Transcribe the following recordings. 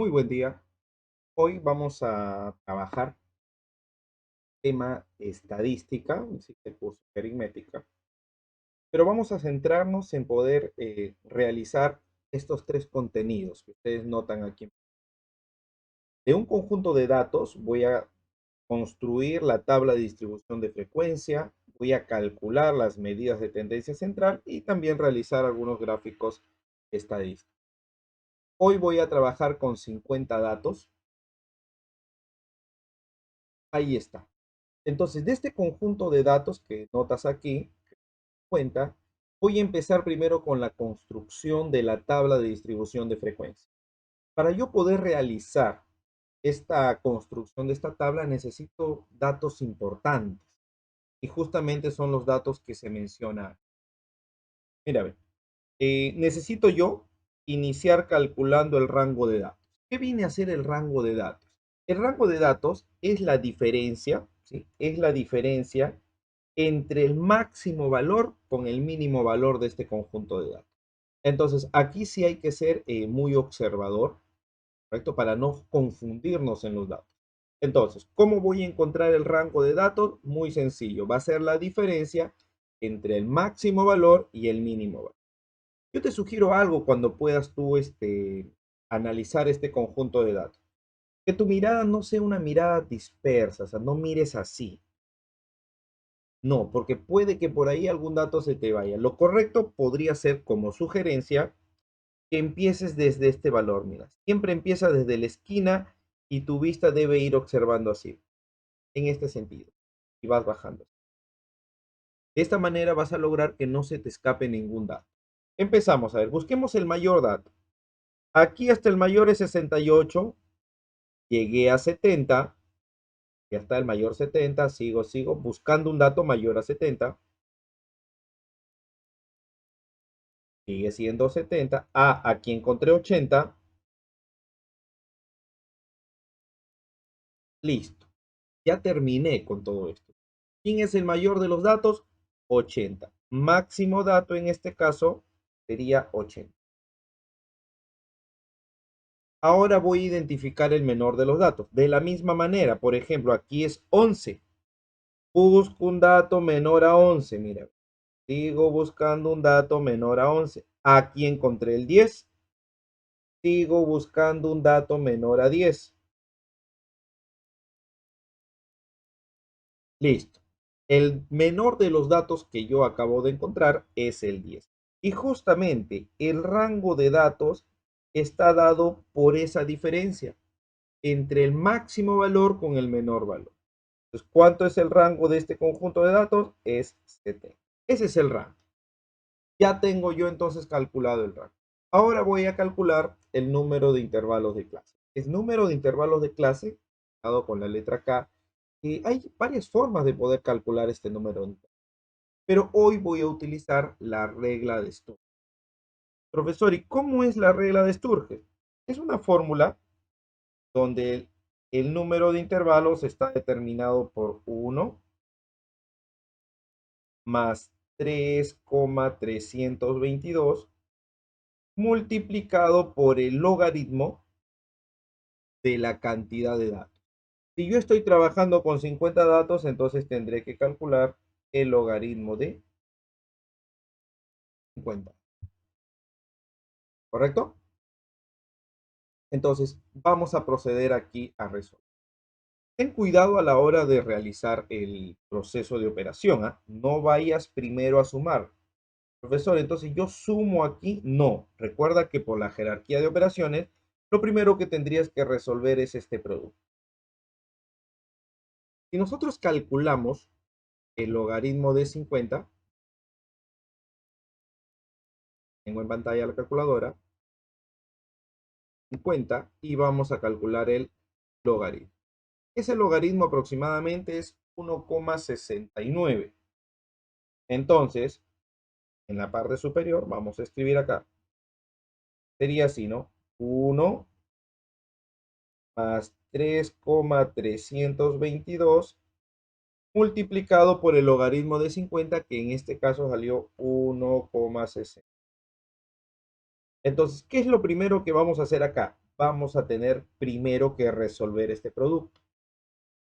Muy buen día. Hoy vamos a trabajar tema estadística, así que curso de aritmética, pero vamos a centrarnos en poder realizar estos tres contenidos que ustedes notan aquí. De un conjunto de datos voy a construir la tabla de distribución de frecuencia, voy a calcular las medidas de tendencia central y también realizar algunos gráficos estadísticos. Hoy voy a trabajar con 50 datos. Ahí está. Entonces, de este conjunto de datos que notas aquí, cuenta, voy a empezar primero con la construcción de la tabla de distribución de frecuencia. Para yo poder realizar esta construcción de esta tabla necesito datos importantes y justamente son los datos que se mencionan. Mira, ve, necesito yo iniciar calculando el rango de datos. ¿Qué viene a ser el rango de datos? El rango de datos es la diferencia, ¿sí? Es la diferencia entre el máximo valor con el mínimo valor de este conjunto de datos. Entonces, aquí sí hay que ser muy observador, ¿correcto? Para no confundirnos en los datos. Entonces, ¿cómo voy a encontrar el rango de datos? Muy sencillo, va a ser la diferencia entre el máximo valor y el mínimo valor. Yo te sugiero algo cuando puedas tú analizar este conjunto de datos. Que tu mirada no sea una mirada dispersa, o sea, no mires así. No, porque puede que por ahí algún dato se te vaya. Lo correcto podría ser como sugerencia que empieces desde este valor. Mira, siempre empieza desde la esquina y tu vista debe ir observando así, en este sentido. Y vas bajando. De esta manera vas a lograr que no se te escape ningún dato. Empezamos, a ver, busquemos el mayor dato. Aquí hasta el mayor es 68, llegué a 70, y hasta el mayor 70, sigo, buscando un dato mayor a 70. Sigue siendo 70. Aquí encontré 80. Listo. Ya terminé con todo esto. ¿Quién es el mayor de los datos? 80. Máximo dato en este caso sería 80. Ahora voy a identificar el menor de los datos. De la misma manera, por ejemplo, aquí es 11. Busco un dato menor a 11. Mira, sigo buscando un dato menor a 11. Aquí encontré el 10. Sigo buscando un dato menor a 10. Listo. El menor de los datos que yo acabo de encontrar es el 10. Y justamente el rango de datos está dado por esa diferencia entre el máximo valor con el menor valor. Entonces, ¿cuánto es el rango de este conjunto de datos? Es 70. Ese es el rango. Ya tengo yo entonces calculado el rango. Ahora voy a calcular el número de intervalos de clase. El número de intervalos de clase, dado con la letra K, hay varias formas de poder calcular este número, pero hoy voy a utilizar la regla de Sturge. Profesor, ¿y cómo es la regla de Sturge? Es una fórmula donde el número de intervalos está determinado por 1 más 3,322 multiplicado por el logaritmo de la cantidad de datos. Si yo estoy trabajando con 50 datos, entonces tendré que calcular el logaritmo de 50. ¿Correcto? Entonces, vamos a proceder aquí a resolver. Ten cuidado a la hora de realizar el proceso de operación, ¿ah? No vayas primero a sumar. Profesor, entonces yo sumo aquí. No. Recuerda que por la jerarquía de operaciones, lo primero que tendrías que resolver es este producto. Si nosotros calculamos el logaritmo de 50, tengo en pantalla la calculadora, 50, y vamos a calcular el logaritmo. Ese logaritmo aproximadamente es 1,69. Entonces, en la parte superior, vamos a escribir acá. Sería así, ¿no? 1 más 3,322 multiplicado por el logaritmo de 50, que en este caso salió 1,60. Entonces, ¿qué es lo primero que vamos a hacer acá? vamos a tener primero que resolver este producto.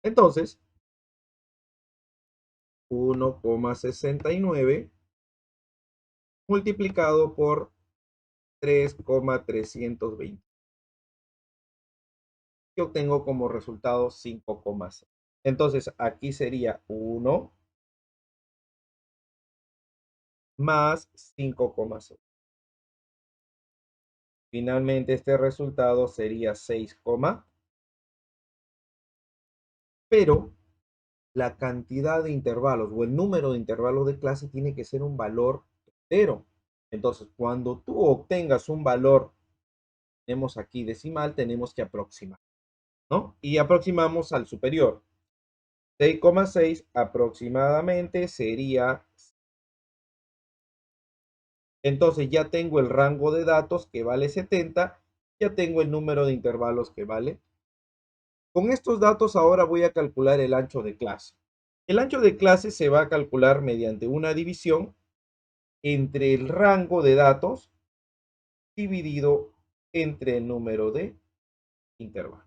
Entonces, 1,69 multiplicado por 3,320. Y obtengo como resultado 5,6. Entonces, aquí sería 1 más 5,6. Finalmente, este resultado sería 6, pero la cantidad de intervalos o el número de intervalos de clase tiene que ser un valor entero. Entonces, cuando tú obtengas un valor, tenemos aquí decimal, tenemos que aproximar, ¿no? Y aproximamos al superior. 6,6 aproximadamente sería. Entonces ya tengo el rango de datos que vale 70, ya tengo el número de intervalos que vale. Con estos datos ahora voy a calcular el ancho de clase. El ancho de clase se va a calcular mediante una división entre el rango de datos dividido entre el número de intervalos.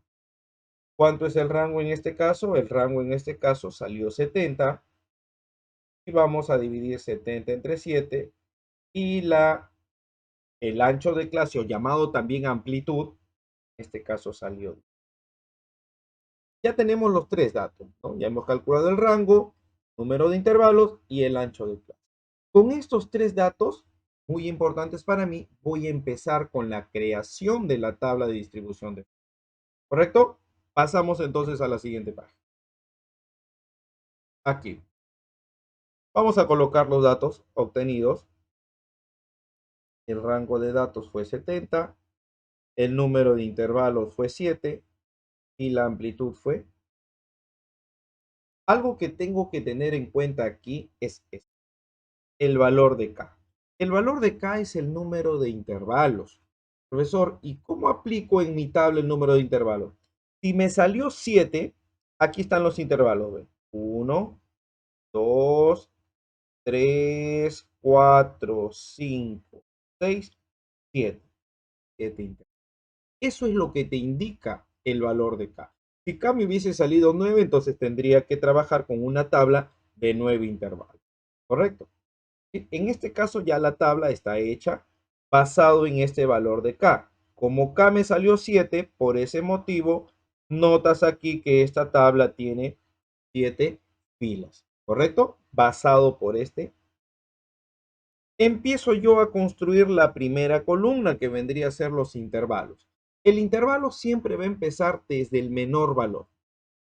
¿Cuánto es el rango en este caso? El rango en este caso salió 70 y vamos a dividir 70 entre 7 y el ancho de clase o llamado también amplitud, en este caso salió. Ya tenemos los tres datos, ¿no? Ya hemos calculado el rango, número de intervalos y el ancho de clase. Con estos tres datos, muy importantes para mí, voy a empezar con la creación de la tabla de distribución de. ¿Correcto? Pasamos entonces a la siguiente página. Aquí. Vamos a colocar los datos obtenidos. El rango de datos fue 70, el número de intervalos fue 7 y la amplitud fue. Algo que tengo que tener en cuenta aquí es esto, el valor de K. El valor de K es el número de intervalos. Profesor, ¿y cómo aplico en mi tabla el número de intervalos? Si me salió 7, aquí están los intervalos. 1, 2, 3, 4, 5, 6, 7. 7 intervalos. Eso es lo que te indica el valor de K. Si K me hubiese salido 9, entonces tendría que trabajar con una tabla de 9 intervalos. ¿Correcto? En este caso ya la tabla está hecha basado en este valor de K. Como K me salió 7, por ese motivo, notas aquí que esta tabla tiene 7 filas. ¿Correcto? Basado por este. Empiezo yo a construir la primera columna que vendría a ser los intervalos. El intervalo siempre va a empezar desde el menor valor.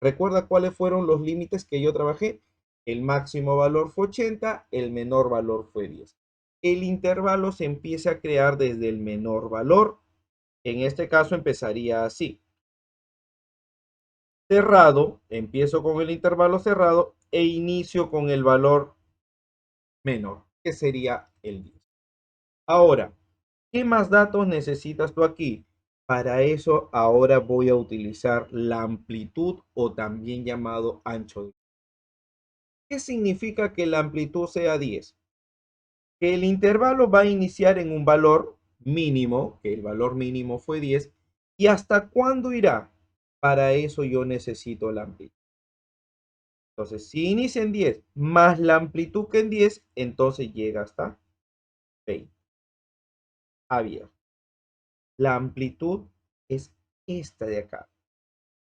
¿Recuerda cuáles fueron los límites que yo trabajé? El máximo valor fue 80, el menor valor fue 10. El intervalo se empieza a crear desde el menor valor. En este caso empezaría así. Cerrado, empiezo con el intervalo cerrado e inicio con el valor menor, que sería el 10. Ahora, ¿qué más datos necesitas tú aquí? Para eso ahora voy a utilizar la amplitud o también llamado ancho de. ¿Qué significa que la amplitud sea 10? Que el intervalo va a iniciar en un valor mínimo, que el valor mínimo fue 10, y hasta cuándo irá. Para eso yo necesito la amplitud. Entonces, si inicia en 10 más la amplitud que en 10, entonces llega hasta 20. Abierto. La amplitud es esta de acá.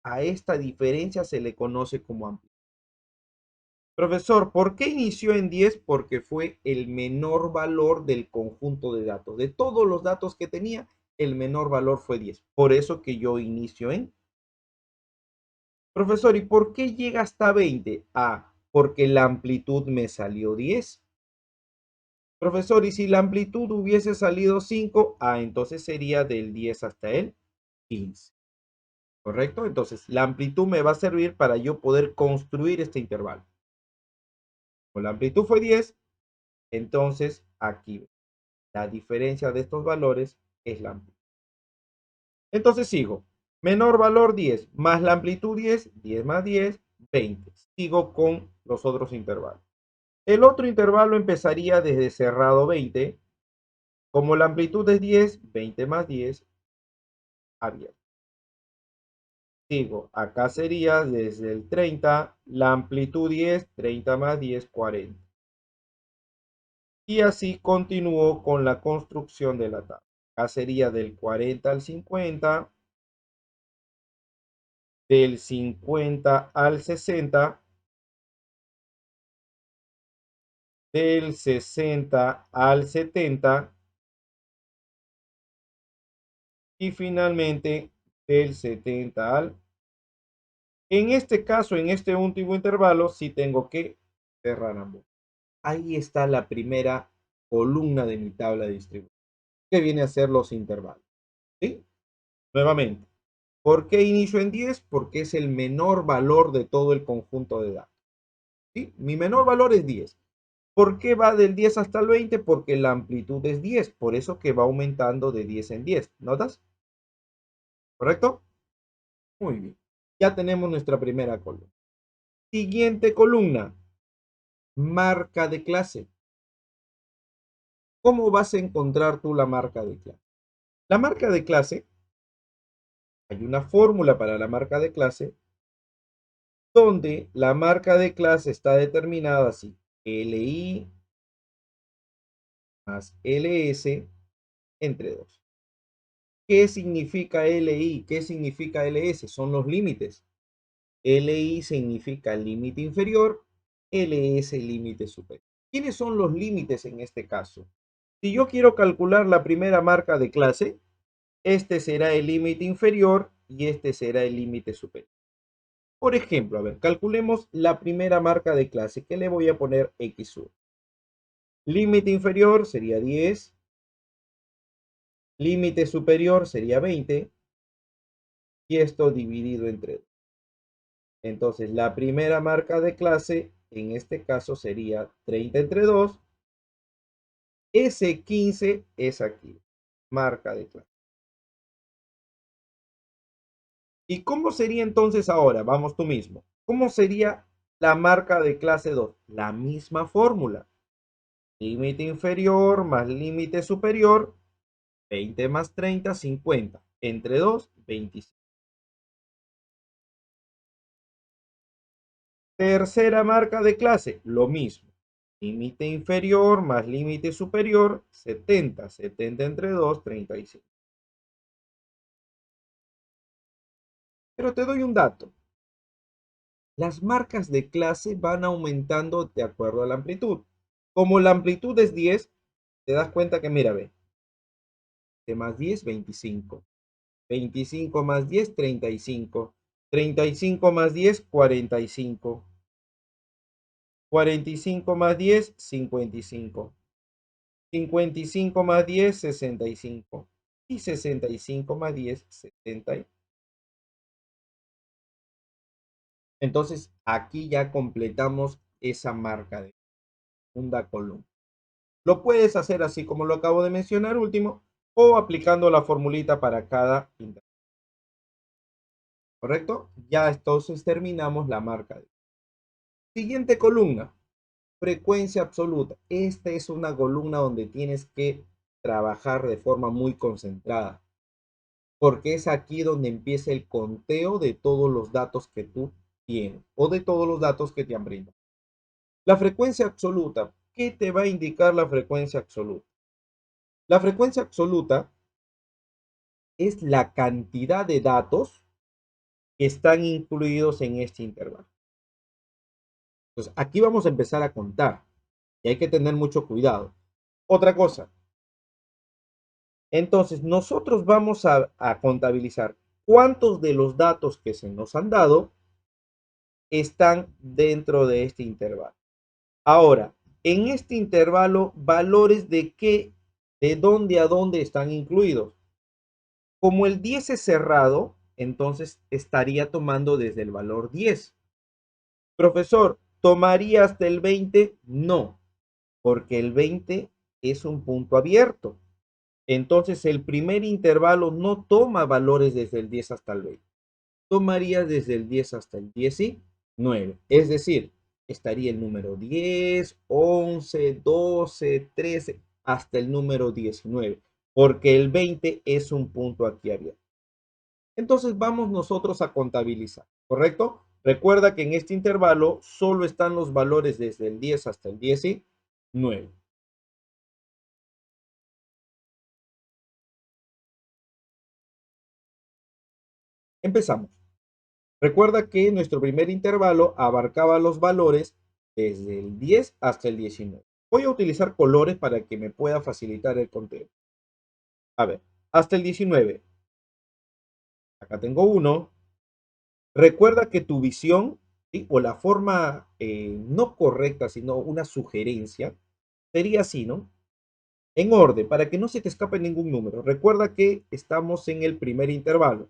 A esta diferencia se le conoce como amplitud. Profesor, ¿por qué inició en 10? Porque fue el menor valor del conjunto de datos. De todos los datos que tenía, el menor valor fue 10. Por eso que yo inicio en. Profesor, ¿y por qué llega hasta 20? Ah, porque la amplitud me salió 10. Profesor, ¿y si la amplitud hubiese salido 5? Ah, entonces sería del 10 hasta el 15. ¿Correcto? Entonces, la amplitud me va a servir para yo poder construir este intervalo. Con la amplitud fue 10, entonces aquí la diferencia de estos valores es la amplitud. Entonces sigo. Menor valor 10 más la amplitud 10, 10 más 10, 20. Sigo con los otros intervalos. El otro intervalo empezaría desde cerrado 20. Como la amplitud es 10, 20 más 10, abierto. Sigo, acá sería desde el 30, la amplitud 10, 30 más 10, 40. Y así continúo con la construcción de la tabla. Acá sería del 40 al 50, del 50 al 60, del 60 al 70 y finalmente del 70 al... En este caso, en este último intervalo, sí tengo que cerrar ambos. Ahí está la primera columna de mi tabla de distribución, que viene a ser los intervalos. ¿Sí? Nuevamente, ¿por qué inicio en 10? Porque es el menor valor de todo el conjunto de datos. ¿Sí? Mi menor valor es 10. ¿Por qué va del 10 hasta el 20? Porque la amplitud es 10, por eso que va aumentando de 10 en 10. ¿Notas? ¿Correcto? Muy bien. Ya tenemos nuestra primera columna. Siguiente columna, marca de clase. ¿Cómo vas a encontrar tú la marca de clase? La marca de clase, hay una fórmula para la marca de clase, donde la marca de clase está determinada así: LI más LS entre 2. ¿Qué significa LI? ¿Qué significa LS? Son los límites. LI significa límite inferior, LS límite superior. ¿Quiénes son los límites en este caso? Si yo quiero calcular la primera marca de clase, este será el límite inferior y este será el límite superior. Por ejemplo, a ver, calculemos la primera marca de clase, que le voy a poner X1. Límite inferior sería 10, límite superior sería 20 y esto dividido entre 2. Entonces, la primera marca de clase, en este caso, sería 30 entre 2. Ese 15 es aquí, marca de clase. ¿Y cómo sería entonces ahora? Vamos tú mismo. ¿Cómo sería la marca de clase 2? La misma fórmula. Límite inferior más límite superior, 20 más 30, 50. Entre 2, 25. Tercera marca de clase, lo mismo. Límite inferior más límite superior, 70. 70 entre 2, 35. Pero te doy un dato. Las marcas de clase van aumentando de acuerdo a la amplitud. Como la amplitud es 10, te das cuenta que, mira, ve, de más 10, 25. 25 más 10, 35. 35 más 10, 45. 45 más 10, 55. 55 más 10, 65. Y 65 más 10, 70. Entonces, aquí ya completamos esa marca de segunda columna. Lo puedes hacer así como lo acabo de mencionar último, o aplicando la formulita para cada intervalo. ¿Correcto? Ya entonces terminamos la marca de. Siguiente columna, frecuencia absoluta. Esta es una columna donde tienes que trabajar de forma muy concentrada, porque es aquí donde empieza el conteo de todos los datos que tú tienes o de todos los datos que te han brindado. La frecuencia absoluta, ¿qué te va a indicar la frecuencia absoluta? La frecuencia absoluta es la cantidad de datos que están incluidos en este intervalo. Entonces, aquí vamos a empezar a contar y hay que tener mucho cuidado. Otra cosa, entonces nosotros vamos a contabilizar cuántos de los datos que se nos han dado están dentro de este intervalo. Ahora, en este intervalo, valores de qué, de dónde a dónde están incluidos. Como el 10 es cerrado, entonces estaría tomando desde el valor 10. Profesor, ¿tomaría hasta el 20? No, porque el 20 es un punto abierto. Entonces el primer intervalo no toma valores desde el 10 hasta el 20. Tomaría desde el 10 hasta el 19. Es decir, estaría el número 10, 11, 12, 13, hasta el número 19, porque el 20 es un punto aquí abierto. Entonces vamos nosotros a contabilizar, ¿correcto? Recuerda que en este intervalo solo están los valores desde el 10 hasta el 19. Empezamos. Recuerda que nuestro primer intervalo abarcaba los valores desde el 10 hasta el 19. Voy a utilizar colores para que me pueda facilitar el conteo. A ver, hasta el 19. Acá tengo 1. Recuerda que tu visión, ¿sí? O la forma no correcta, sino una sugerencia, sería así, ¿no? En orden, para que no se te escape ningún número. Recuerda que estamos en el primer intervalo,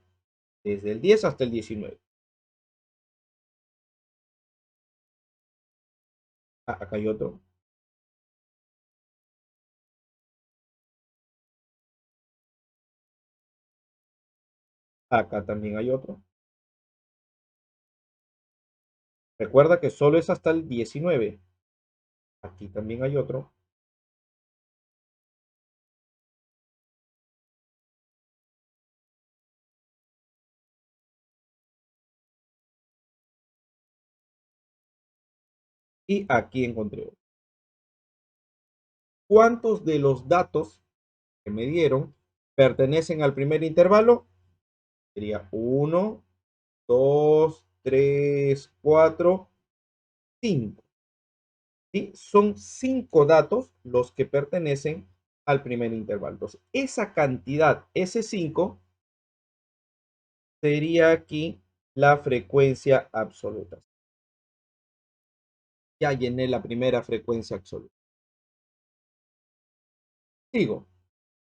desde el 10 hasta el 19. Ah, acá hay otro. Acá también hay otro. Recuerda que solo es hasta el 19. Aquí también hay otro. Y aquí encontré otro. ¿Cuántos de los datos que me dieron pertenecen al primer intervalo? Sería uno, 2, 3, 4, 5. ¿Sí? Son 5 datos los que pertenecen al primer intervalo. Entonces, esa cantidad, ese 5, sería aquí la frecuencia absoluta. Ya llené la primera frecuencia absoluta. Sigo.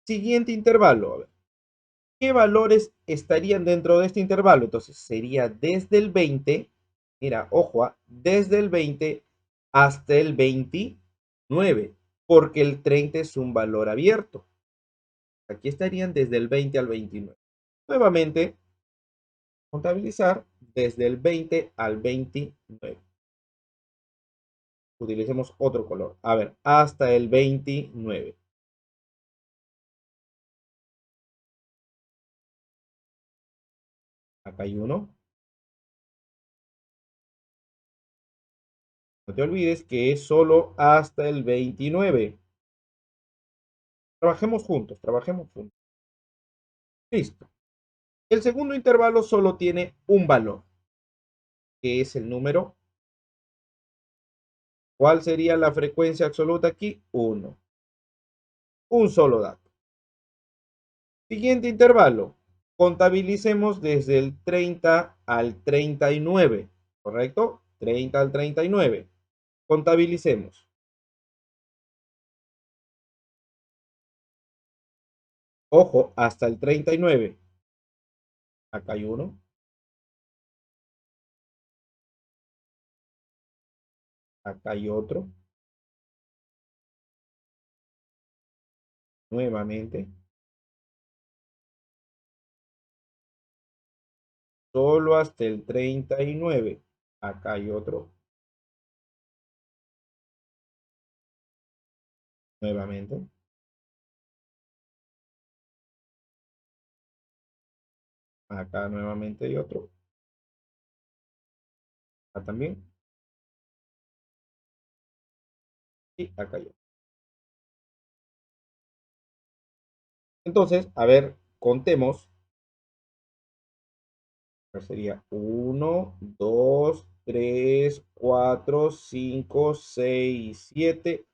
Siguiente intervalo. A ver, ¿qué valores estarían dentro de este intervalo? Entonces, sería desde el 20, mira, ojo, desde el 20 hasta el 29, porque el 30 es un valor abierto. Aquí estarían desde el 20 al 29. Nuevamente, contabilizar desde el 20 al 29. Utilicemos otro color. A ver, hasta el 29. Acá hay uno. No te olvides que es solo hasta el 29. Trabajemos juntos, trabajemos juntos. Listo. El segundo intervalo solo tiene un valor, que es el número. ¿Cuál sería la frecuencia absoluta aquí? 1. Un solo dato. Siguiente intervalo. Contabilicemos desde el 30 al 39, ¿correcto? 30 al 39. Contabilicemos. Ojo, hasta el 39. Acá hay uno. Acá hay otro. Nuevamente. Solo hasta el 39. Acá hay otro. Nuevamente. Acá nuevamente hay otro. Acá también. Y acá hay otro. Entonces, a ver, contemos. Sería uno, 2, 3, 4, 5, 6, 7,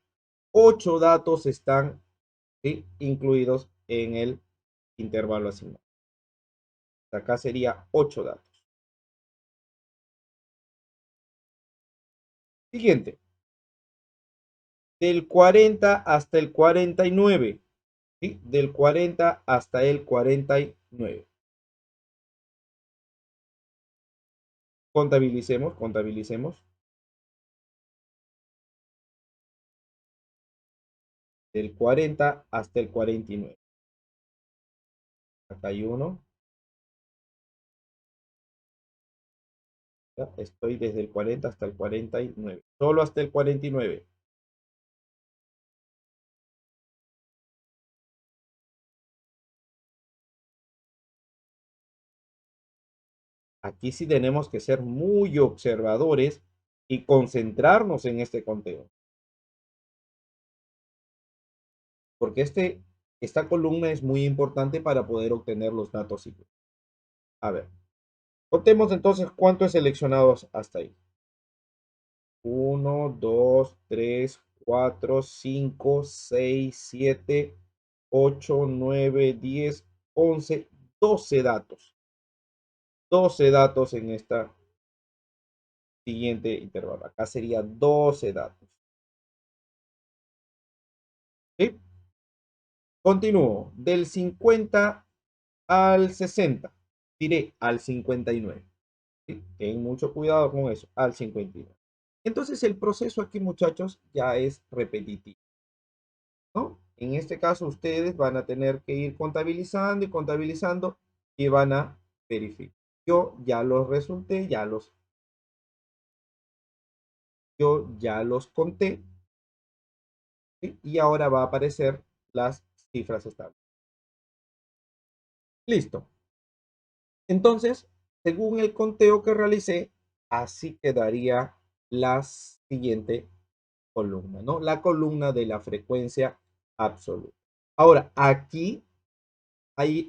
8 datos están, ¿sí?, incluidos en el intervalo asignado. Acá sería 8 datos. Siguiente. Del 40 hasta el 49. ¿Sí? Del 40 hasta el 49. Contabilicemos, contabilicemos. Del 40 hasta el 49. Acá hay uno. ¿Ya? Estoy desde el 40 hasta el 49. Solo hasta el 49. Aquí sí tenemos que ser muy observadores y concentrarnos en este conteo. Porque esta columna es muy importante para poder obtener los datos. A ver, contemos entonces cuánto he seleccionado hasta ahí. 1, 2, 3, 4, 5, 6, 7, 8, 9, 10, 11, 12 datos. 12 datos en esta siguiente intervalo. Acá sería 12 datos. ¿Sí? Continúo. Del 50 al 60. Diré al 59. ¿Sí? Ten mucho cuidado con eso. Al 59. Entonces el proceso aquí, muchachos, ya es repetitivo, ¿no? En este caso, ustedes van a tener que ir contabilizando y contabilizando y van a verificar. Yo ya los resulté, yo ya los conté, ¿sí? Y ahora va a aparecer las cifras estables. Listo. Entonces, según el conteo que realicé, así quedaría la siguiente columna, ¿no? La columna de la frecuencia absoluta. Ahora, aquí hay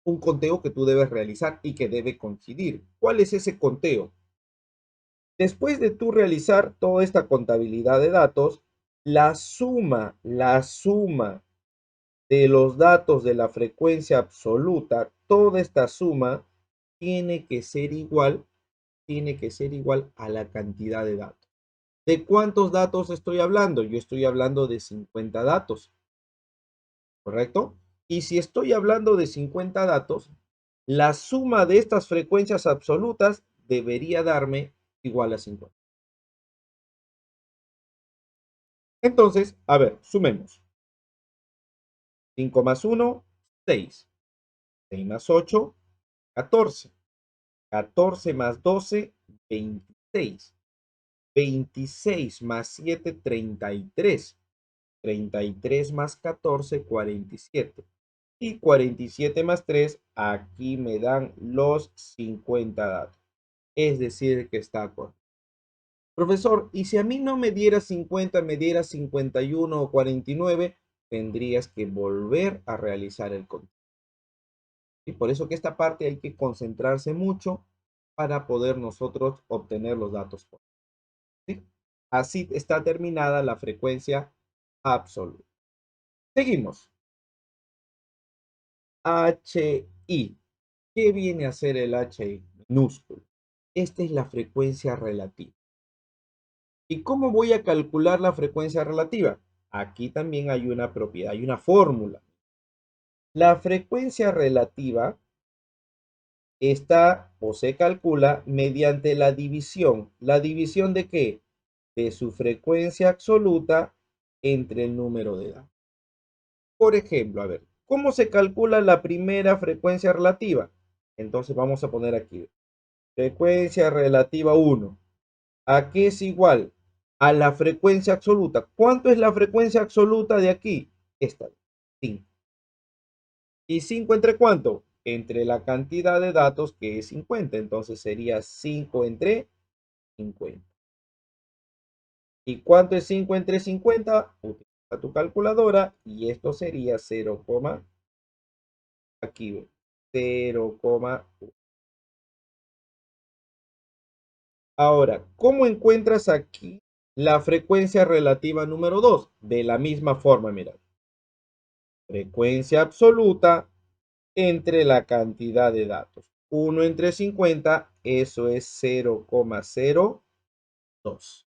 un conteo que tú debes realizar y que debe coincidir. ¿Cuál es ese conteo? Después de tú realizar toda esta contabilidad de datos, la suma de los datos de la frecuencia absoluta, toda esta suma tiene que ser igual a la cantidad de datos. ¿De cuántos datos estoy hablando? Yo estoy hablando de 50 datos, ¿correcto? Y si estoy hablando de 50 datos, la suma de estas frecuencias absolutas debería darme igual a 50. Entonces, a ver, sumemos. 5 más 1, 6. 6 más 8, 14. 14 más 12, 26. 26 más 7, 33. 33 más 14, 47. Y 47 más 3, aquí me dan los 50 datos. Es decir, que está correcto. Profesor, ¿y si a mí no me diera 50, me diera 51 o 49, tendrías que volver a realizar el conteo? Y por eso que esta parte hay que concentrarse mucho para poder nosotros obtener los datos. ¿Sí? Así está terminada la frecuencia absoluta. Seguimos. HI. ¿Qué viene a ser el HI? Minúsculo. Esta es la frecuencia relativa. ¿Y cómo voy a calcular la frecuencia relativa? Aquí también hay una propiedad, hay una fórmula. La frecuencia relativa está o se calcula mediante la división. ¿La división de qué? De su frecuencia absoluta entre el número de datos. Por ejemplo, a ver, ¿cómo se calcula la primera frecuencia relativa? Entonces vamos a poner aquí, frecuencia relativa 1. ¿A qué es igual? A la frecuencia absoluta. ¿Cuánto es la frecuencia absoluta de aquí? Esta, 5. ¿Y 5 entre cuánto? Entre la cantidad de datos que es 50. Entonces sería 5 entre 50. ¿Y cuánto es 5 entre 50? Utiliza tu calculadora y esto sería 0, aquí 0,1. Ahora, ¿cómo encuentras aquí la frecuencia relativa número 2? De la misma forma, mira. Frecuencia absoluta entre la cantidad de datos. 1 entre 50, eso es 0,02.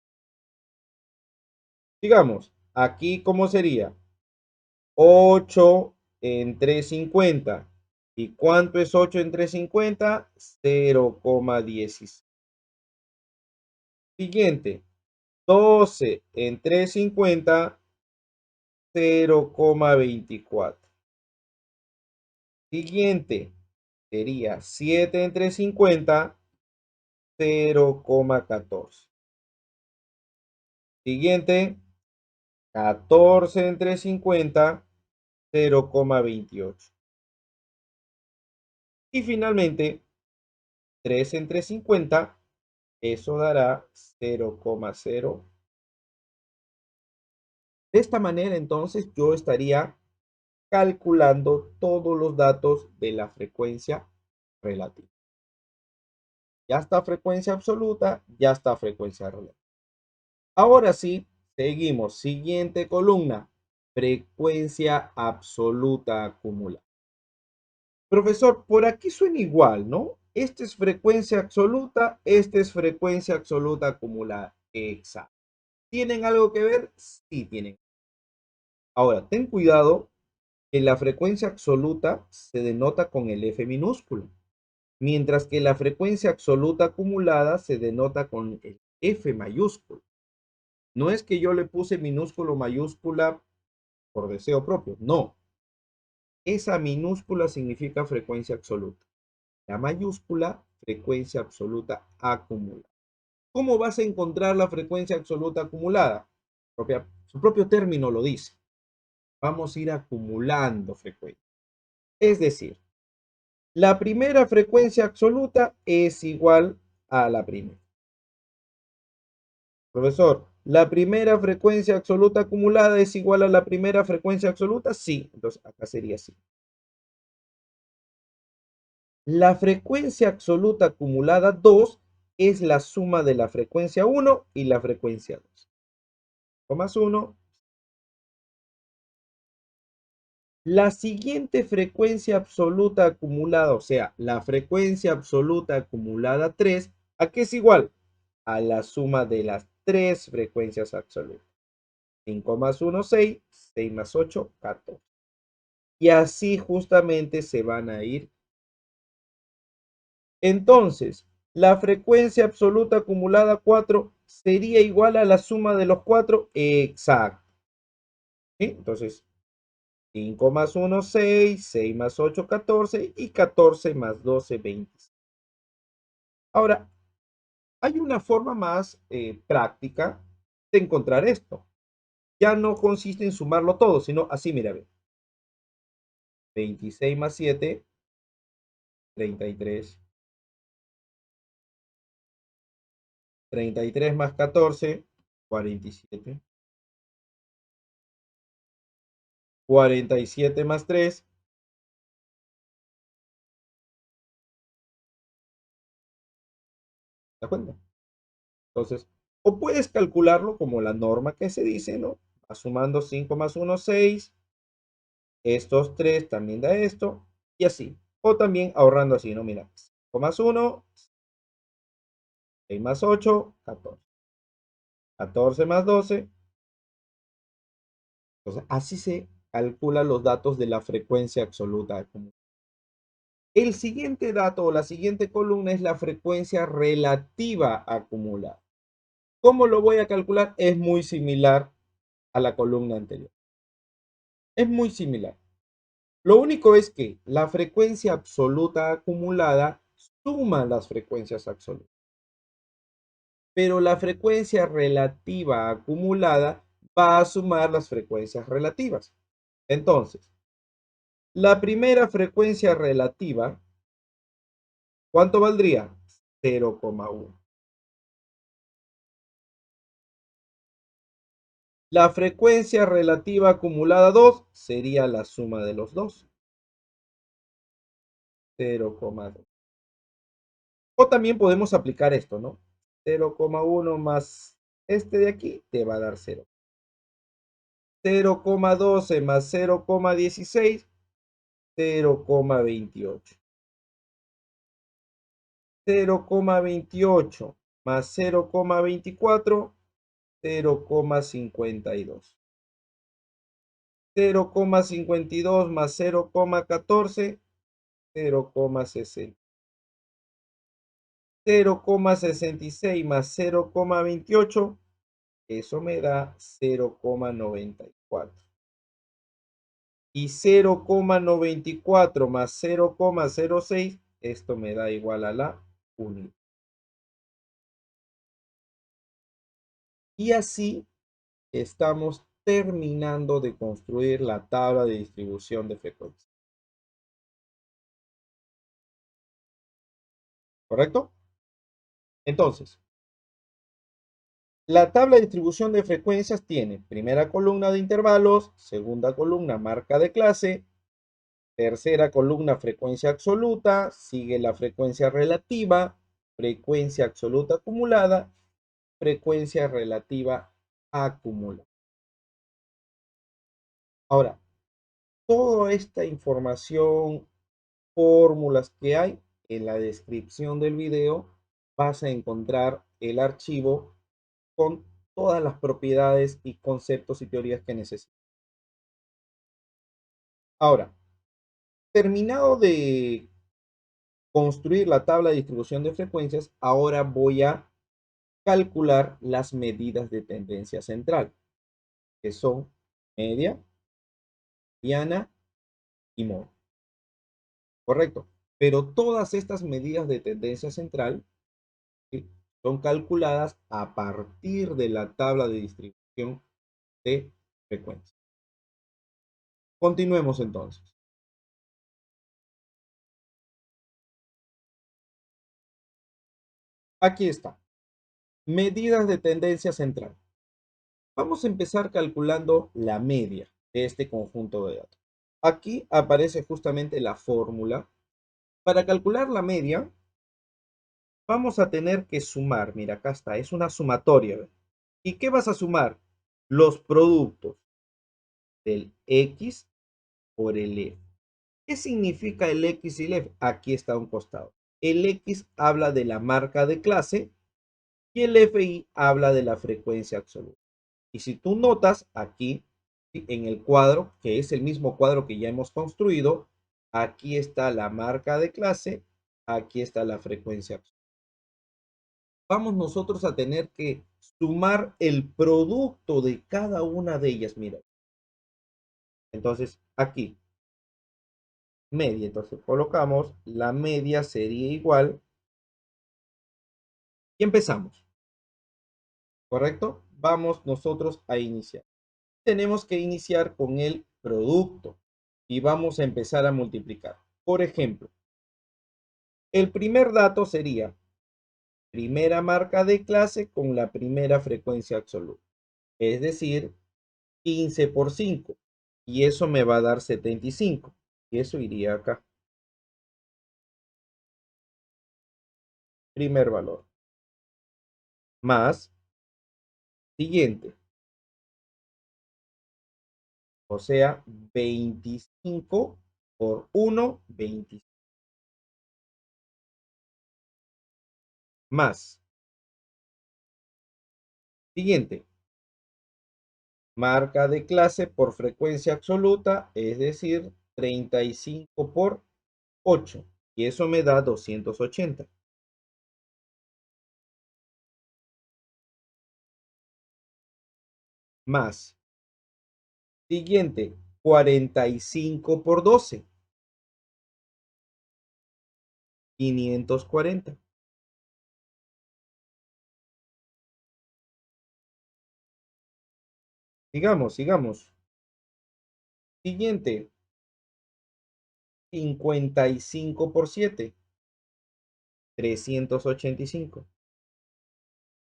Digamos, aquí, ¿cómo sería? 8 entre 50. ¿Y cuánto es 8 entre 50? 0,16. Siguiente, 12 entre 50, 0,24. Siguiente, sería 7 entre 50, 0,14. Siguiente, 14 entre 50, 0,28. Y finalmente, 3 entre 50, eso dará 0,0. De esta manera, entonces, yo estaría calculando todos los datos de la frecuencia relativa. Ya está frecuencia absoluta, ya está frecuencia relativa. Ahora sí, seguimos. Siguiente columna, frecuencia absoluta acumulada. Profesor, por aquí suena igual, ¿no? Esta es frecuencia absoluta, esta es frecuencia absoluta acumulada. Exacto. ¿Tienen algo que ver? Sí tienen. Ahora, ten cuidado que la frecuencia absoluta se denota con el F minúsculo, mientras que la frecuencia absoluta acumulada se denota con el F mayúsculo. No es que yo le puse minúsculo mayúscula por deseo propio, no. Esa minúscula significa frecuencia absoluta. La mayúscula, frecuencia absoluta acumulada. ¿Cómo vas a encontrar la frecuencia absoluta acumulada? Su propio término lo dice. Vamos a ir acumulando frecuencia. Es decir, la primera frecuencia absoluta es igual a la primera. Profesor, ¿la primera frecuencia absoluta acumulada es igual a la primera frecuencia absoluta? Sí, entonces acá sería así. La frecuencia absoluta acumulada 2 es la suma de la frecuencia 1 y la frecuencia 2. Más 1. La siguiente frecuencia absoluta acumulada, o sea, la frecuencia absoluta acumulada 3, ¿a qué es igual? A la suma de las tres frecuencias absolutas. 5 más 1, 6, 6 más 8, 14. Y así justamente se van a ir. Entonces, la frecuencia absoluta acumulada 4 sería igual a la suma de los 4. Exacto. ¿Sí? Entonces, 5 más 1, 6, 6 más 8, 14 y 14 más 12, 20. Ahora, hay una forma más práctica de encontrar esto. Ya no consiste en sumarlo todo, sino así, mira, 26 más 7, 33. 33 más 14, 47. 47 más 3, ¿te das cuenta? Entonces, o puedes calcularlo como la norma que se dice, ¿no? Va sumando 5 más 1, 6. Estos 3 también da esto. Y así. O también ahorrando así, ¿no? Mira, 5 más 1, 6 más 8, 14. 14 más 12. Entonces, así se calculan los datos de la frecuencia absoluta. El siguiente dato o la siguiente columna es la frecuencia relativa acumulada. ¿Cómo lo voy a calcular? Es muy similar a la columna anterior. Es muy similar. Lo único es que la frecuencia absoluta acumulada suma las frecuencias absolutas. Pero la frecuencia relativa acumulada va a sumar las frecuencias relativas. Entonces, la primera frecuencia relativa, ¿cuánto valdría? 0,1. La frecuencia relativa acumulada 2 sería la suma de los dos. 0,2. O también podemos aplicar esto, ¿no? 0,1 más este de aquí te va a dar 0. 0,12 más 0,16, 0,28. 0,28 más 0,24, 0,52. 0,52 más 0,14, 0,60. 0,66 más 0,28, eso me da 0,94. Y 0,94 más 0,06, esto me da igual a la unidad. Y así estamos terminando de construir la tabla de distribución de frecuencia. ¿correcto? Entonces, la tabla de distribución de frecuencias tiene primera columna de intervalos, segunda columna marca de clase, tercera columna frecuencia absoluta, sigue la frecuencia relativa, frecuencia absoluta acumulada, frecuencia relativa acumulada. Ahora, toda esta información, fórmulas que hay en la descripción del video, vas a encontrar el archivo con todas las propiedades y conceptos y teorías que necesitas. Ahora, terminado de construir la tabla de distribución de frecuencias, ahora voy a calcular las medidas de tendencia central, que son media, mediana y modo. Correcto. Pero todas estas medidas de tendencia central, ¿sí?, son calculadas a partir de la tabla de distribución de frecuencias. Continuemos entonces. Aquí está. Medidas de tendencia central. Vamos a empezar calculando la media de este conjunto de datos. Aquí aparece justamente la fórmula. Para calcular la media, vamos a tener que sumar. Mira, acá está, es una sumatoria, ¿ves? ¿Y qué vas a sumar? Los productos del X por el F. ¿Qué significa el X y el F? Aquí está a un costado. El X habla de la marca de clase y el FI habla de la frecuencia absoluta. Y si tú notas aquí en el cuadro, que es el mismo cuadro que ya hemos construido, aquí está la marca de clase, aquí está la frecuencia absoluta. Vamos nosotros a tener que sumar el producto de cada una de ellas. Mira. Entonces, aquí, media. Entonces, colocamos la media sería igual. Y empezamos. ¿Correcto? Vamos nosotros a iniciar. Tenemos que iniciar con el producto y vamos a empezar a multiplicar. Por ejemplo, el primer dato sería primera marca de clase con la primera frecuencia absoluta. Es decir, 15 por 5. Y eso me va a dar 75. Y eso iría acá. Primer valor. Más. Siguiente. O sea, 25 por 1, 25. Más. Siguiente. Marca de clase por frecuencia absoluta, es decir, 35 por 8. Y eso me da 280. Más. Siguiente, 45 por 12. 540. Sigamos, sigamos. Siguiente, 55 por 7. 385.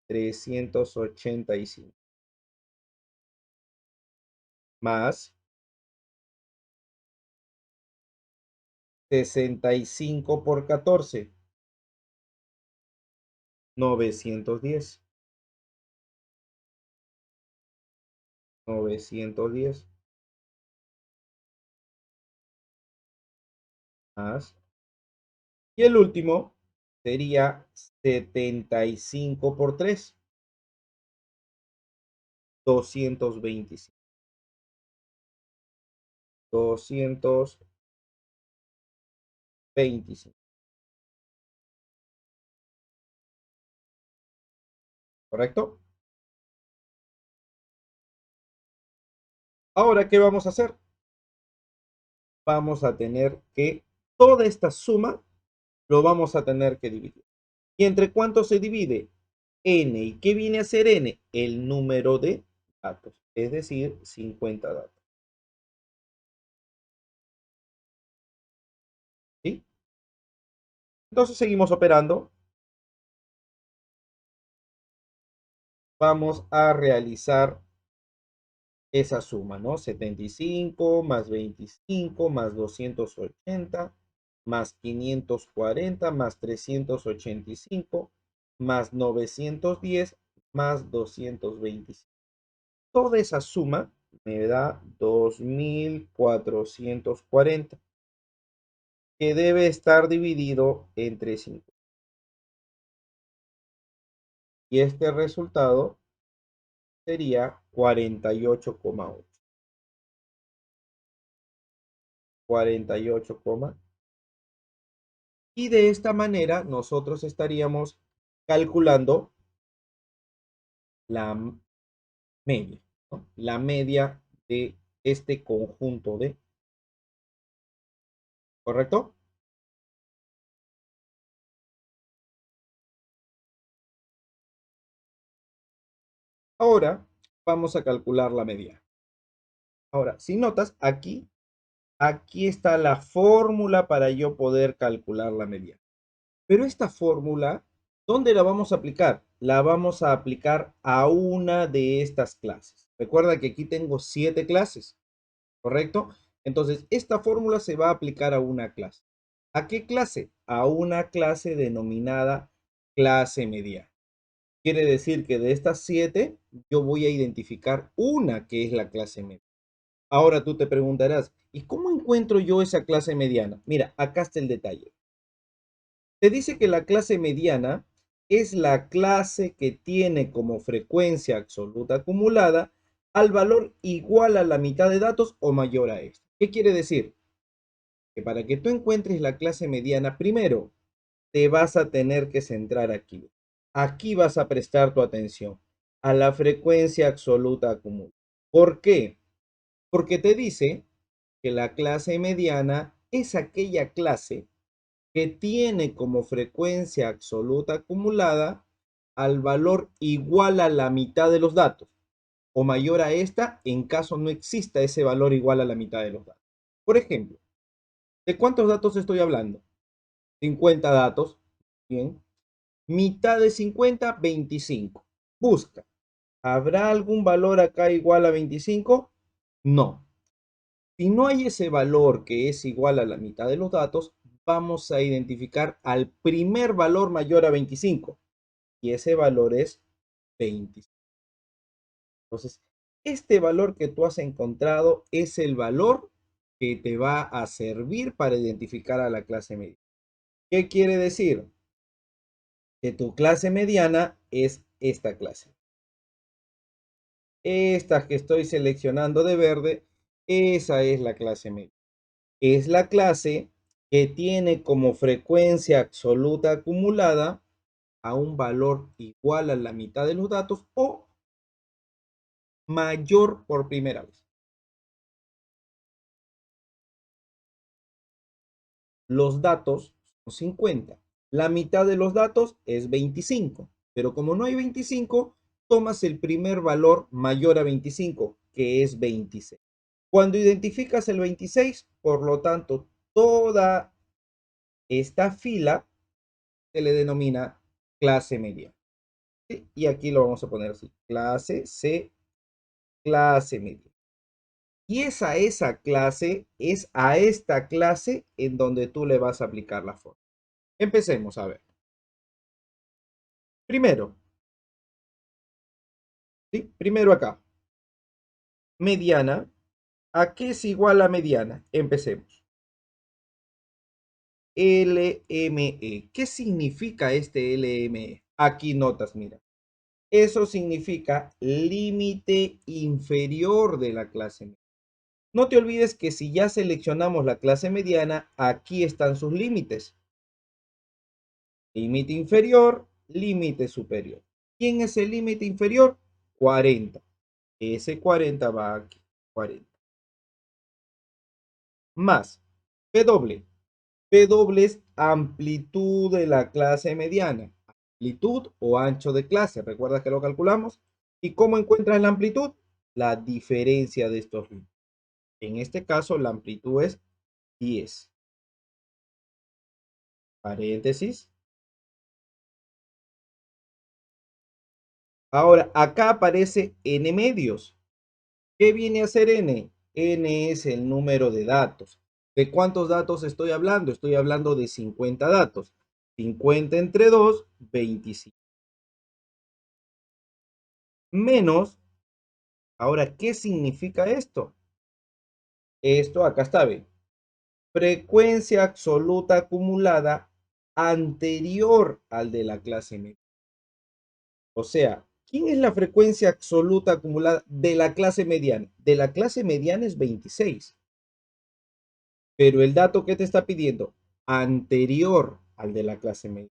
385. Más 65 por 14. 910. 910. Más. Y el último sería 75 por 3. 225. 225. ¿Correcto? Ahora, ¿qué vamos a hacer? Vamos a tener que, toda esta suma lo vamos a tener que dividir. ¿Y entre cuánto se divide? N. ¿Y qué viene a ser N? El número de datos, es decir, 50 datos. ¿Sí? Entonces seguimos operando. vamos a realizar esa suma, ¿no? 75 más 25 más 280 más 540 más 385 más 910 más 225. Toda esa suma me da 2440, que debe estar dividido entre 5. Y este resultado sería 48,8. 48, y de esta manera nosotros estaríamos calculando la media, ¿no? La media de este conjunto de, ¿correcto? Ahora vamos a calcular la media. Ahora, si notas, aquí está la fórmula para yo poder calcular la media. Pero esta fórmula, ¿dónde la vamos a aplicar? La vamos a aplicar a una de estas clases. Recuerda que aquí tengo 7 clases, ¿correcto? Entonces, esta fórmula se va a aplicar a una clase. ¿A qué clase? A una clase denominada clase mediana. Quiere decir que de estas 7, yo voy a identificar una que es la clase media. Ahora tú te preguntarás, ¿y cómo encuentro yo esa clase mediana? Mira, acá está el detalle. Te dice que la clase mediana es la clase que tiene como frecuencia absoluta acumulada al valor igual a la mitad de datos o mayor a esto. ¿Qué quiere decir? Que para que tú encuentres la clase mediana, primero te vas a tener que centrar aquí. Aquí vas a prestar tu atención a la frecuencia absoluta acumulada. ¿Por qué? Porque te dice que la clase mediana es aquella clase que tiene como frecuencia absoluta acumulada al valor igual a la mitad de los datos o mayor a esta en caso no exista ese valor igual a la mitad de los datos. Por ejemplo, ¿de cuántos datos estoy hablando? 50 datos. Bien. Mitad de 50, 25. Busca. ¿Habrá algún valor acá igual a 25? No. Si no hay ese valor que es igual a la mitad de los datos, vamos a identificar al primer valor mayor a 25. Y ese valor es 25. Entonces, este valor que tú has encontrado es el valor que te va a servir para identificar a la clase media. ¿Qué quiere decir? Que tu clase mediana es esta clase. Esta que estoy seleccionando de verde, esa es la clase media. Es la clase que tiene como frecuencia absoluta acumulada a un valor igual a la mitad de los datos o mayor por primera vez. Los datos son 50. La mitad de los datos es 25. Pero como no hay 25, tomas el primer valor mayor a 25, que es 26. Cuando identificas el 26, por lo tanto, toda esta fila se le denomina clase media. ¿Sí? Y aquí lo vamos a poner así, clase C, clase media. Y esa clase es a esta clase en donde tú le vas a aplicar la fórmula. Empecemos a ver. Primero, ¿sí? Primero acá, mediana. ¿A qué es igual a mediana? Empecemos. LME. ¿Qué significa este LME? Aquí notas, mira. Eso significa límite inferior de la clase media. No te olvides que si ya seleccionamos la clase mediana, aquí están sus límites. Límite inferior, límite superior. ¿Quién es el límite inferior? 40. Ese 40 va aquí. 40. Más P doble. P doble es amplitud de la clase mediana. Amplitud o ancho de clase. ¿Recuerdas que lo calculamos? ¿Y cómo encuentras la amplitud? La diferencia de estos límites. En este caso, la amplitud es 10. Paréntesis. Ahora, acá aparece n medios. ¿Qué viene a ser n? N es el número de datos. ¿De cuántos datos estoy hablando? Estoy hablando de 50 datos. 50 entre 2, 25. Menos, ahora, ¿qué significa esto? Esto, acá está, ¿ve? Frecuencia absoluta acumulada anterior al de la clase media. O sea, ¿quién es la frecuencia absoluta acumulada de la clase mediana? De la clase mediana es 26. Pero el dato que te está pidiendo, anterior al de la clase media.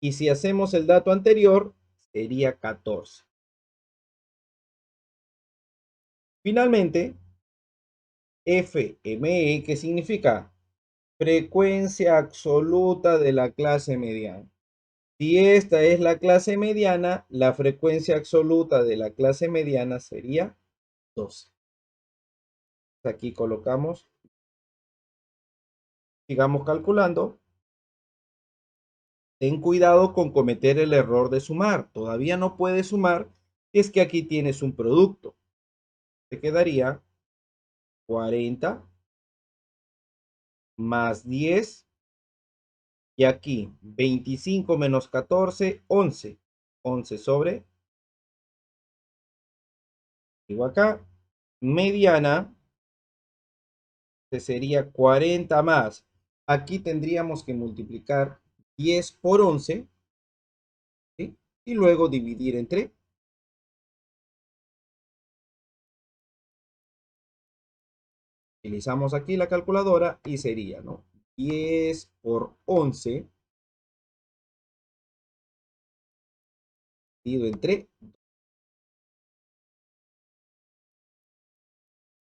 Y si hacemos el dato anterior, sería 14. Finalmente, FME, ¿qué significa? Frecuencia absoluta de la clase mediana. Si esta es la clase mediana, la frecuencia absoluta de la clase mediana sería 12. Aquí colocamos, sigamos calculando. Ten cuidado con cometer el error de sumar. Todavía no puedes sumar si es que aquí tienes un producto. Te quedaría 40 más 10 y aquí 25 menos 14, 11. 11 sobre, digo acá, mediana, que sería 40 más. Aquí tendríamos que multiplicar 10 por 11, ¿sí? Y luego dividir entre. Utilizamos aquí la calculadora y sería, ¿no? 10 por 11 dividido entre.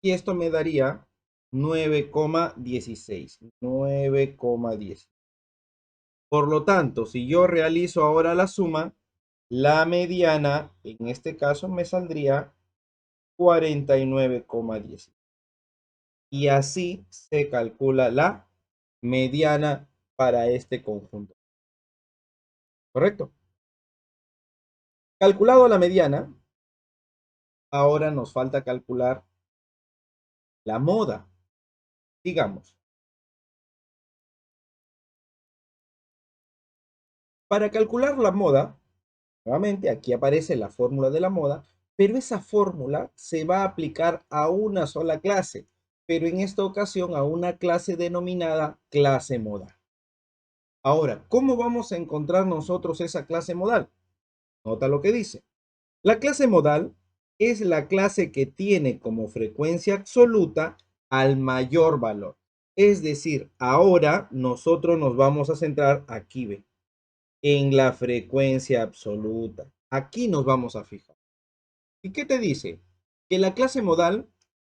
Y esto me daría 9,16. 9,10. Por lo tanto, si yo realizo ahora la suma, la mediana, en este caso, me saldría 49,10. Y así se calcula la mediana para este conjunto. ¿Correcto? Calculado la mediana, ahora nos falta calcular la moda. Digamos, para calcular la moda, nuevamente aquí aparece la fórmula de la moda, pero esa fórmula se va a aplicar a una sola clase, pero en esta ocasión a una clase denominada clase modal. Ahora, ¿cómo vamos a encontrar nosotros esa clase modal? Nota lo que dice. La clase modal es la clase que tiene como frecuencia absoluta al mayor valor. Es decir, ahora nosotros nos vamos a centrar aquí, ¿ve? En la frecuencia absoluta. Aquí nos vamos a fijar. ¿Y qué te dice? Que la clase modal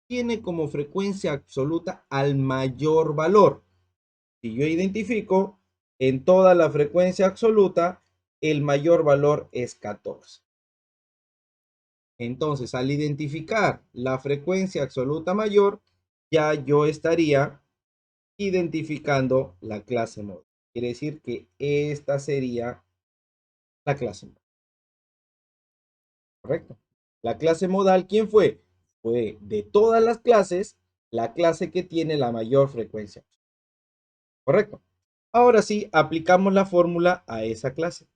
tiene como frecuencia absoluta al mayor valor. Si yo identifico en toda la frecuencia absoluta, el mayor valor es 14. Entonces, al identificar la frecuencia absoluta mayor, ya yo estaría identificando la clase modal. Quiere decir que esta sería la clase modal. ¿Correcto? La clase modal, ¿quién fue? Fue de todas las clases, la clase que tiene la mayor frecuencia. ¿Correcto? Ahora sí, aplicamos la fórmula a esa clase.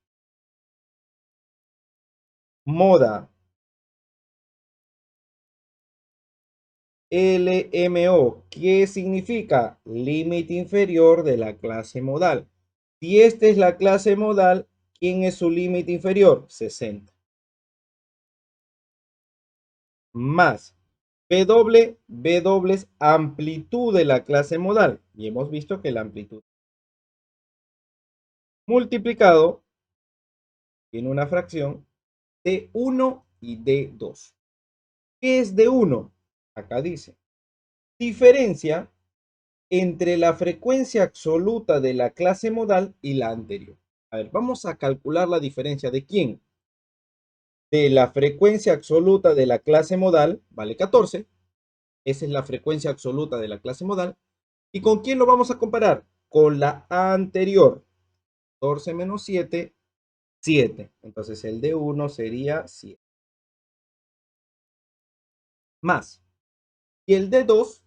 Moda LMO, ¿qué significa? Límite inferior de la clase modal. Si esta es la clase modal, ¿quién es su límite inferior? 60. Más W es amplitud de la clase modal. Y hemos visto que la amplitud multiplicado tiene una fracción de 1 y de 2. ¿Qué es de 1? Acá dice, diferencia entre la frecuencia absoluta de la clase modal y la anterior. A ver, vamos a calcular la diferencia de quién. De la frecuencia absoluta de la clase modal, vale 14. Esa es la frecuencia absoluta de la clase modal. ¿Y con quién lo vamos a comparar? Con la anterior. 14 menos 7, 7. Entonces el de 1 sería 7. más. Y el D2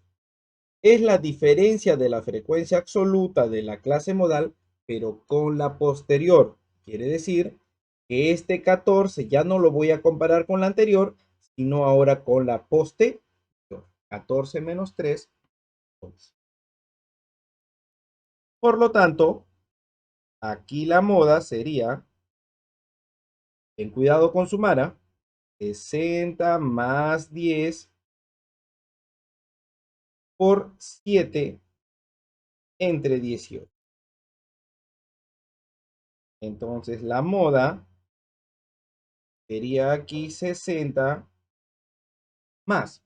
es la diferencia de la frecuencia absoluta de la clase modal, pero con la posterior. Quiere decir que este 14 ya no lo voy a comparar con la anterior, sino ahora con la posterior. 14 menos 3, 11. Por lo tanto, aquí la moda sería, ten cuidado con sumar, 60 más 10 por 7 entre 18. Entonces la moda sería aquí 60 más.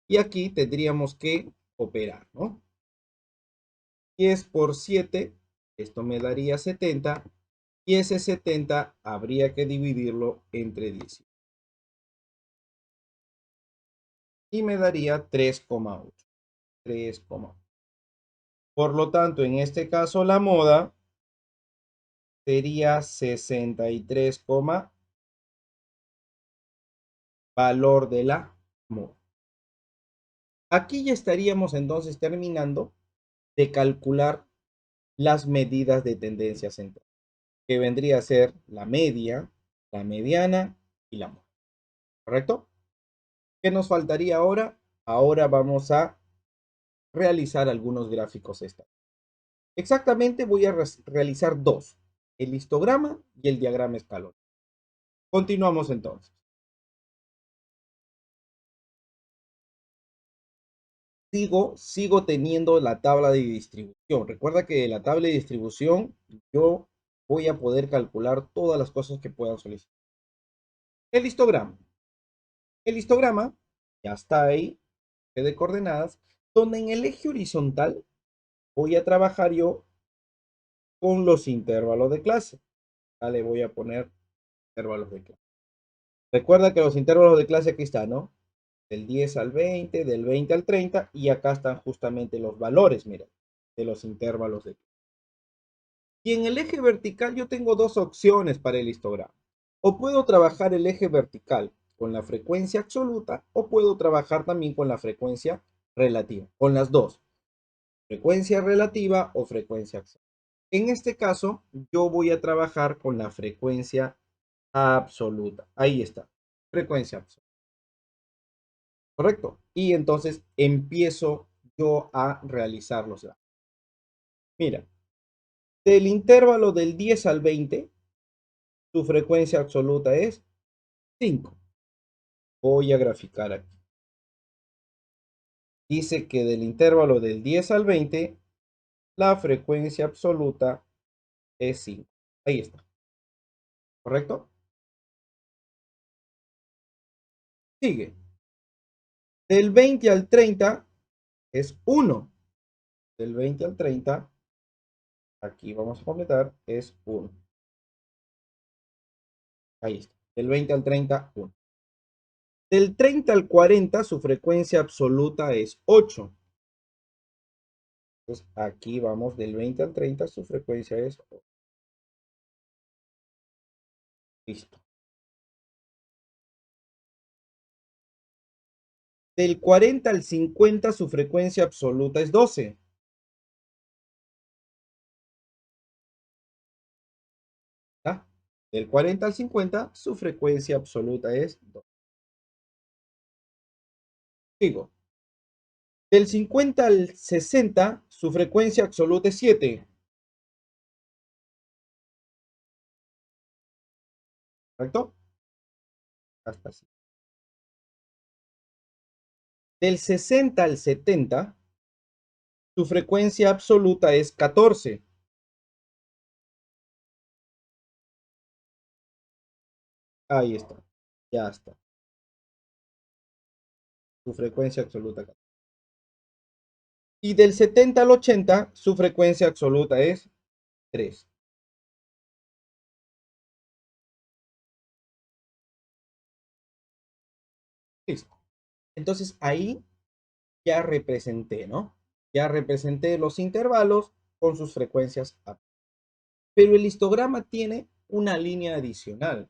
Y aquí tendríamos que operar, ¿no? 10 por 7, esto me daría 70. Y ese 70 habría que dividirlo entre 10. Y me daría 3,8. 3,8. Por lo tanto, en este caso la moda sería 63, valor de la moda. Aquí ya estaríamos entonces terminando de calcular las medidas de tendencia central, que vendría a ser la media, la mediana y la moda. ¿Correcto? ¿Qué nos faltaría ahora? Ahora vamos a realizar algunos gráficos estáticos. Exactamente voy a realizar dos, el histograma y el diagrama escalón. Continuamos entonces. Sigo teniendo la tabla de distribución. Recuerda que la tabla de distribución yo voy a poder calcular todas las cosas que puedan solicitar. El histograma. El histograma ya está ahí, de coordenadas, donde en el eje horizontal voy a trabajar yo con los intervalos de clase. Le voy a poner intervalos de clase. Recuerda que los intervalos de clase aquí están, ¿no? Del 10 al 20, del 20 al 30, y acá están justamente los valores, mira, de los intervalos de clase. Y en el eje vertical yo tengo dos opciones para el histograma. O puedo trabajar el eje vertical con la frecuencia absoluta o puedo trabajar también con la frecuencia relativa, con las dos, frecuencia relativa o frecuencia absoluta. En este caso, yo voy a trabajar con la frecuencia absoluta. Ahí está, frecuencia absoluta. ¿Correcto? Y entonces empiezo yo a realizar los gráficos. Mira, del intervalo del 10 al 20, su frecuencia absoluta es 5. Voy a graficar aquí. Dice que del intervalo del 10 al 20, la frecuencia absoluta es 5. Ahí está. ¿Correcto? Sigue. Del 20 al 30 es 1. Del 20 al 30, aquí vamos a completar, es 1. Ahí está. Del 20 al 30, 1. Del 30 al 40, su frecuencia absoluta es 8. Entonces, aquí vamos del 20 al 30, su frecuencia es 8. Listo. Del 40 al 50, su frecuencia absoluta es 12. ¿Ah? Del 40 al 50, su frecuencia absoluta es 2. Digo, del 50 al 60, su frecuencia absoluta es 7. ¿Correcto? Hasta así. Del 60 al 70, su frecuencia absoluta es 14. Ahí está. Ya está. Su frecuencia absoluta. Y del 70 al 80, su frecuencia absoluta es 3. Listo. Entonces ahí ya representé, ¿no? Ya representé los intervalos con sus frecuencias. Pero el histograma tiene una línea adicional.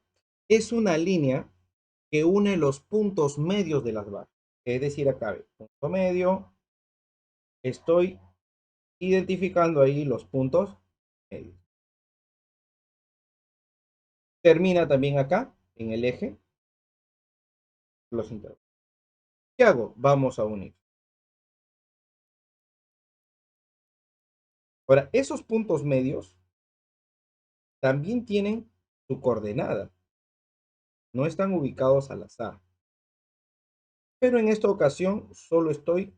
Es una línea que une los puntos medios de las barras. Es decir, acá, punto medio, estoy identificando ahí los puntos medios. Termina también acá, en el eje, los intervalos. ¿Qué hago? Vamos a unir. Ahora, esos puntos medios también tienen su coordenada. No están ubicados al azar. Pero en esta ocasión solo estoy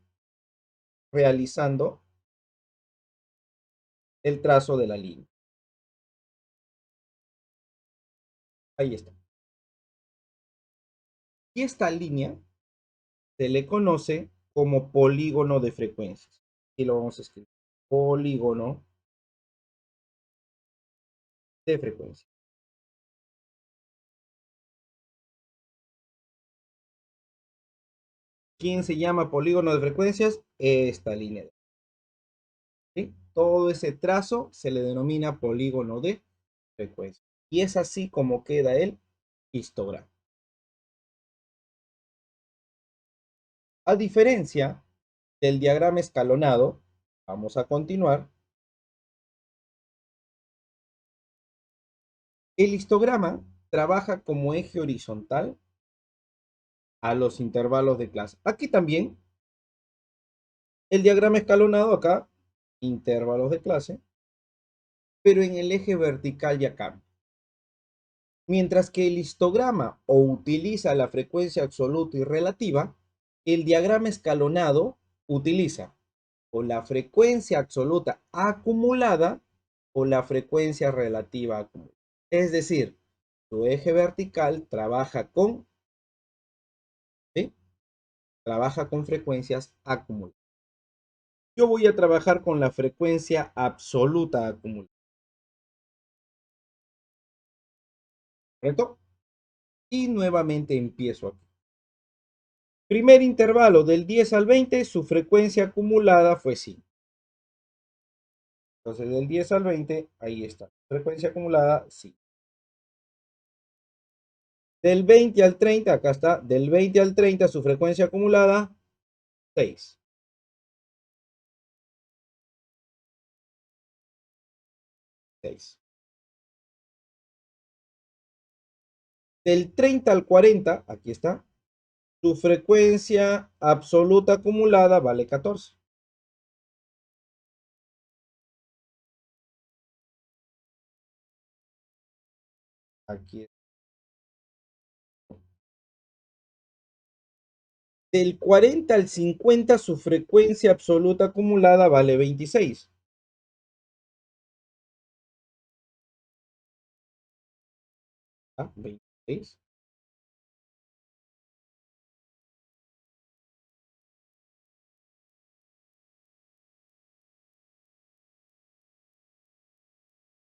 realizando el trazo de la línea. Ahí está. Y esta línea se le conoce como polígono de frecuencias. Y lo vamos a escribir. Polígono de frecuencia. ¿Quién se llama polígono de frecuencias? Esta línea. ¿Sí? Todo ese trazo se le denomina polígono de frecuencia. Y es así como queda el histograma. A diferencia del diagrama escalonado, vamos a continuar. El histograma trabaja como eje horizontal a los intervalos de clase. Aquí también el diagrama escalonado acá, intervalos de clase, pero en el eje vertical ya cambia. Mientras que el histograma o utiliza la frecuencia absoluta y relativa, el diagrama escalonado utiliza o la frecuencia absoluta acumulada o la frecuencia relativa acumulada. Es decir, su eje vertical trabaja con, ¿sí? Trabaja con frecuencias acumuladas. Yo voy a trabajar con la frecuencia absoluta acumulada. ¿Correcto? Y nuevamente empiezo aquí. Primer intervalo del 10 al 20, su frecuencia acumulada fue 5. Entonces del 10 al 20, ahí está. Frecuencia acumulada, 5. Del 20 al 30, acá está. Del 20 al 30, su frecuencia acumulada, 6. 6. Del 30 al 40, aquí está. Su frecuencia absoluta acumulada vale 14. Aquí. Del 40 al 50, su frecuencia absoluta acumulada vale 26. ¿Ah? 26.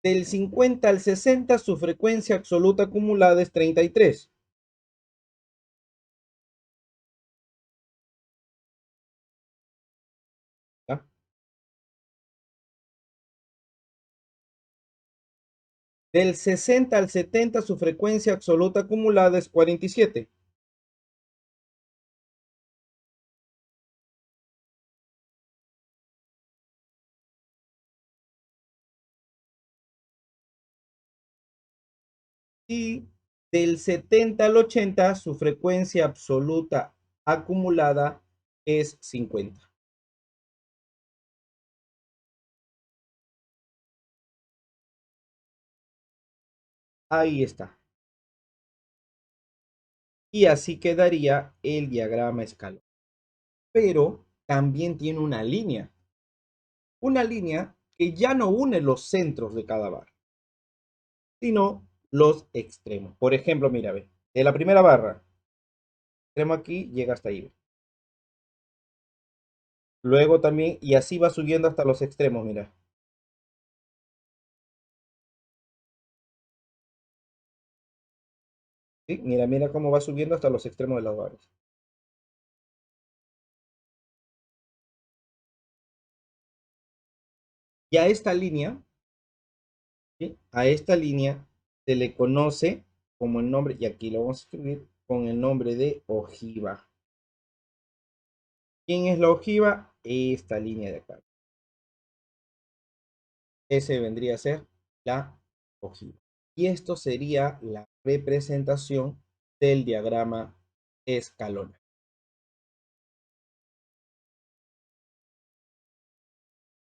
Del 50 al 60, su frecuencia absoluta acumulada es 33. ¿Ah? Del 60 al 70, su frecuencia absoluta acumulada es 47. Y del 70 al 80, su frecuencia absoluta acumulada es 50. Ahí está. Y así quedaría el diagrama escalón. Pero también tiene una línea que ya no une los centros de cada barra, sino los extremos. Por ejemplo, mira, ve, de la primera barra, extremo aquí llega hasta ahí. Luego también, y así va subiendo hasta los extremos, mira. ¿Sí? Mira, mira cómo va subiendo hasta los extremos de las barras. Y a esta línea, ¿sí? A esta línea se le conoce como el nombre, y aquí lo vamos a escribir con el nombre de ojiva. ¿Quién es la ojiva? Esta línea de acá. Ese vendría a ser la ojiva. Y esto sería la representación del diagrama escalonal.